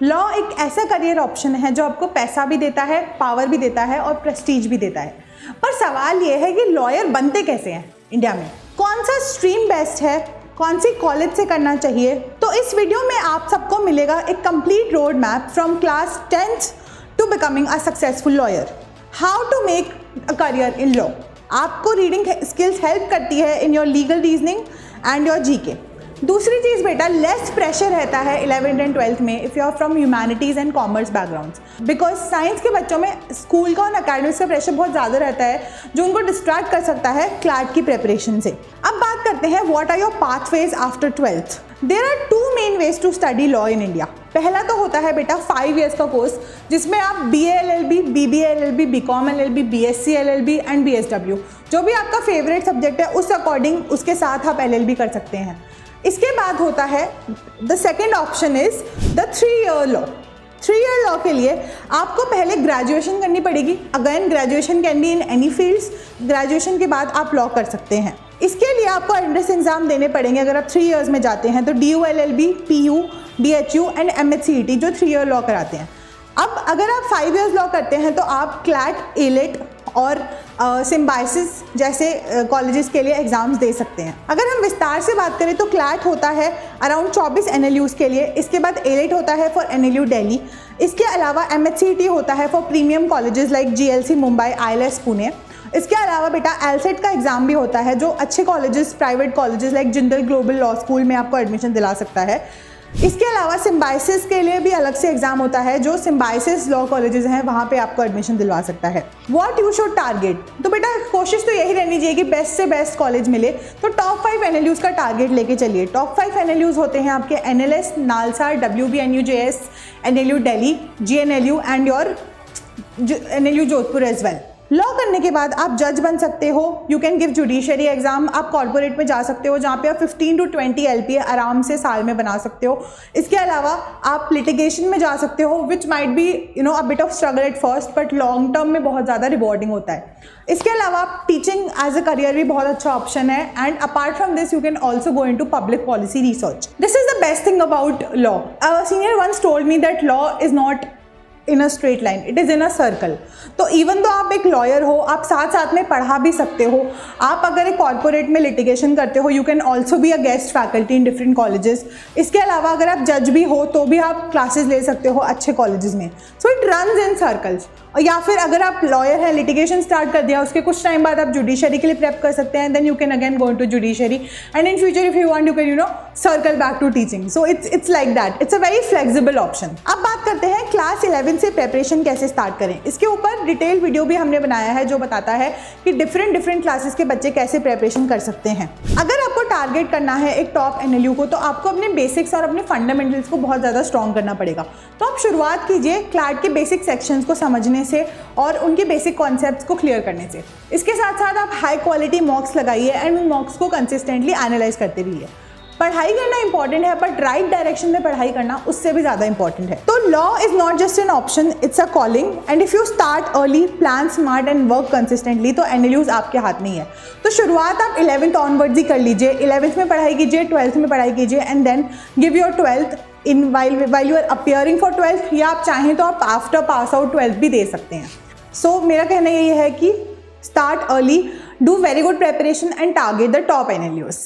Law एक ऐसा career option है जो आपको पैसा भी देता है, पावर भी देता है और प्रेस्टीज भी देता है। पर सवाल ये है कि लॉयर बनते कैसे हैं इंडिया में, कौन सा स्ट्रीम बेस्ट है, कौन सी कॉलेज से करना चाहिए। तो इस वीडियो में आप सबको मिलेगा एक complete road map from class 10th to becoming a successful lawyer. How to make a career in law. आपको रीडिंग स्किल्स हेल्प करती है in your legal reasoning and your GK. दूसरी चीज़ बेटा, लेस प्रेशर रहता है 11th एंड 12th में if you are from humanities and commerce backgrounds, because science के बच्चों में स्कूल का और अकेडमिक्स का प्रेशर बहुत ज़्यादा रहता है जो उनको डिस्ट्रैक्ट कर सकता है क्लैट की प्रिपरेशन से। अब बात करते हैं what are your pathways after 12th। There are two main ways to study law in India. पहला तो होता है बेटा 5 years का कोर्स जिसमें आप BA LLB, BBA LLB, BCom LLB, BSc LLB and BSW, जो भी आपका फेवरेट सब्जेक्ट है उस अकॉर्डिंग उसके साथ आप LLB कर सकते हैं। इसके बाद होता है the second option is the 3-year law. 3-year law के लिए आपको पहले ग्रेजुएशन करनी पड़ेगी। Again graduation can be in any fields. Graduation के बाद आप लॉ कर सकते हैं। इसके लिए आपको एंट्रेंस एग्जाम देने पड़ेंगे। अगर आप 3 years में जाते हैं तो DU LLB, PU, DHU and MHCET जो 3-year लॉ कराते हैं। अब अगर आप 5 years लॉ करते हैं तो आप क्लैट, एलेट और सिम्बाइसिस जैसे कॉलेजेस के लिए एग्जाम्स दे सकते हैं। अगर हम विस्तार से बात करें तो क्लैट होता है अराउंड 24 NLUs के लिए। इसके बाद एलेट होता है फॉर NLU दिल्ली। इसके अलावा MHCET होता है for premium colleges like GLC Mumbai, ILS Pune. इसके अलावा बेटा LSAT का एग्जाम भी होता है जो अच्छे colleges, private colleges like Jindal global law school में आपको एडमिशन दिला सकता है। इसके अलावा सिम्बाइसिस के लिए भी अलग से एग्जाम होता है जो सिम्बाइसिस लॉ कॉलेजेस हैं वहाँ पे आपको एडमिशन दिलवा सकता है। व्हाट यू शुड टारगेट, तो बेटा कोशिश तो यही रहनी चाहिए कि बेस्ट से बेस्ट कॉलेज मिले। तो टॉप 5 NLUs का टारगेट लेके चलिए। टॉप 5 NLUs होते हैं आपके NLS, NALSAR, WBNUJS, NLU Delhi, GNLU and your NLU Jodhpur as well. Law करने के बाद आप जज बन सकते हो। You can give judiciary exam. आप कॉर्पोरेट में जा सकते हो जहाँ पे आप 15 to 20 LPA आराम से साल में बना सकते हो। इसके अलावा आप लिटिगेशन में जा सकते हो which might be a bit of struggle at first but long term में बहुत ज़्यादा रिवॉर्डिंग होता है। इसके अलावा टीचिंग एज अ करियर भी बहुत अच्छा ऑप्शन है। And apart from this you can also go into public policy research. This is the best thing about law. A senior once told me that law is not in a straight line, it is in a circle. तो even तो आप एक lawyer हो, आप साथ साथ में पढ़ा भी सकते हो। आप अगर एक कॉर्पोरेट में लिटिगेशन करते हो, you can also be a guest faculty in different colleges. इसके अलावा अगर आप जज भी हो तो भी आप क्लासेस ले सकते हो अच्छे कॉलेजेस में। So it runs in circles. या फिर अगर आप लॉयर हैं, लिटिगेशन स्टार्ट कर दिया, उसके कुछ टाइम बाद आप जुडिशरी के लिए प्रेप कर सकते हैं। Then you can again go into judiciary and in future if you want you can circle back to teaching. So it's like that, it's a very flexible option. अब बात करते हैं क्लास 11 से प्रेपरेशन कैसे start करें। इसके ऊपर detail video भी हमने बनाया है जो बताता है कि डिफरेंट क्लासेस के बच्चे कैसे प्रेपरेशन कर सकते हैं। अगर आपको टारगेट करना है एक टॉप NLU को तो आपको अपने बेसिक्स और अपने फंडामेंटल्स को बहुत ज़्यादा स्ट्रॉन्ग करना पड़ेगा। तो आप शुरुआत कीजिए क्लैट के बेसिक सेक्शंस को समझने से और उनके बेसिक कॉन्सेप्ट्स को क्लियर करने से। इसके साथ साथ आप हाई क्वालिटी मॉक्स लगाइए एंड उन मॉक्स को कंसिस्टेंटली एनालाइज करते रहिए। पढ़ाई करना इंपॉर्टेंट है बट राइट डायरेक्शन में पढ़ाई करना उससे भी ज़्यादा इंपॉर्टेंट है। तो law is not just an option, it's a calling. And if you start early, plan smart and work consistently तो NLUs आपके हाथ में ही है। तो शुरुआत आप 11th ऑनवर्ड्स ही कर लीजिए। 11th में पढ़ाई कीजिए, 12th में पढ़ाई कीजिए and then give your 12th in while you are appearing for 12th, या आप चाहें तो आप आफ्टर पास आउट 12th भी दे सकते हैं। सो मेरा कहना यही है कि start early, do very good preparation and target the top NLUs।